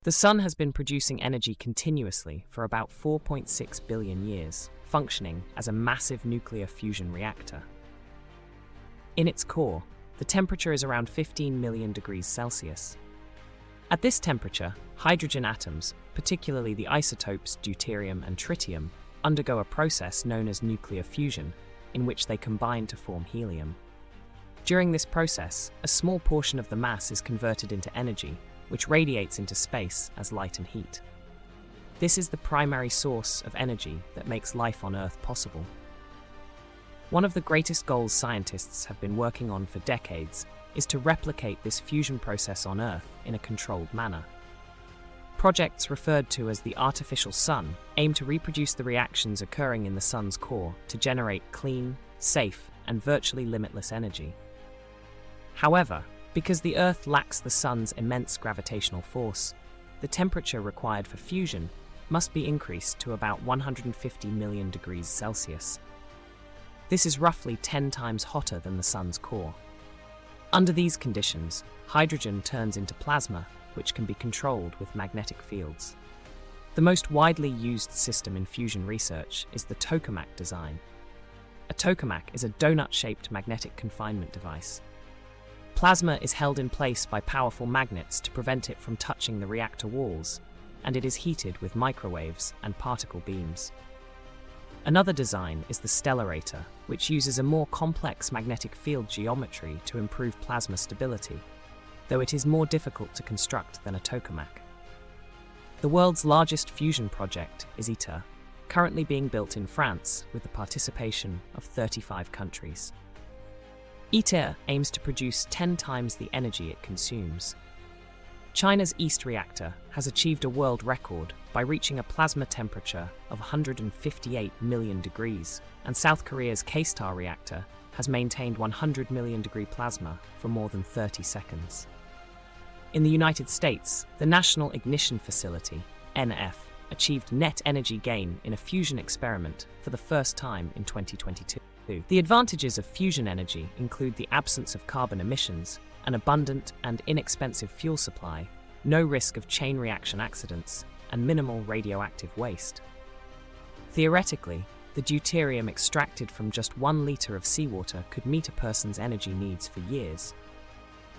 The Sun has been producing energy continuously for about 4.6 billion years, functioning as a massive nuclear fusion reactor. In its core, the temperature is around 15 million degrees Celsius. At this temperature, hydrogen atoms, particularly the isotopes deuterium and tritium, undergo a process known as nuclear fusion, in which they combine to form helium. During this process, a small portion of the mass is converted into energy, which radiates into space as light and heat. This is the primary source of energy that makes life on Earth possible. One of the greatest goals scientists have been working on for decades is to replicate this fusion process on Earth in a controlled manner. Projects referred to as the artificial sun aim to reproduce the reactions occurring in the Sun's core to generate clean, safe, and virtually limitless energy. However, because the Earth lacks the Sun's immense gravitational force, the temperature required for fusion must be increased to about 150 million degrees Celsius. This is roughly 10 times hotter than the Sun's core. Under these conditions, hydrogen turns into plasma, which can be controlled with magnetic fields. The most widely used system in fusion research is the tokamak design. A tokamak is a donut-shaped magnetic confinement device. Plasma is held in place by powerful magnets to prevent it from touching the reactor walls, and it is heated with microwaves and particle beams. Another design is the stellarator, which uses a more complex magnetic field geometry to improve plasma stability, though it is more difficult to construct than a tokamak. The world's largest fusion project is ITER, currently being built in France with the participation of 35 countries. ITER aims to produce 10 times the energy it consumes. China's East Reactor has achieved a world record by reaching a plasma temperature of 158 million degrees, and South Korea's KSTAR reactor has maintained 100 million degree plasma for more than 30 seconds. In the United States, the National Ignition Facility, NF, achieved net energy gain in a fusion experiment for the first time in 2022. The advantages of fusion energy include the absence of carbon emissions, an abundant and inexpensive fuel supply, no risk of chain reaction accidents, and minimal radioactive waste. Theoretically, the deuterium extracted from just 1 liter of seawater could meet a person's energy needs for years.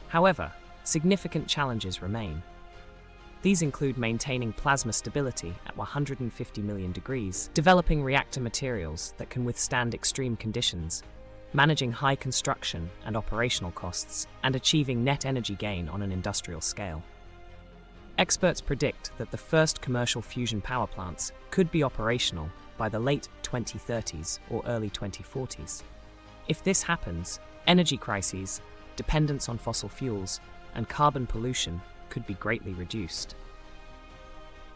However, significant challenges remain. These include maintaining plasma stability at 150 million degrees, developing reactor materials that can withstand extreme conditions, managing high construction and operational costs, and achieving net energy gain on an industrial scale. Experts predict that the first commercial fusion power plants could be operational by the late 2030s or early 2040s. If this happens, energy crises, dependence on fossil fuels, and carbon pollution could be greatly reduced.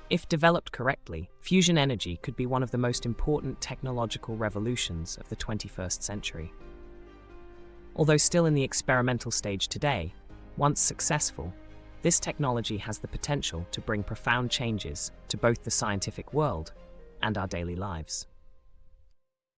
If developed correctly, fusion energy could be one of the most important technological revolutions of the 21st century. Although still in the experimental stage today, once successful, this technology has the potential to bring profound changes to both the scientific world and our daily lives.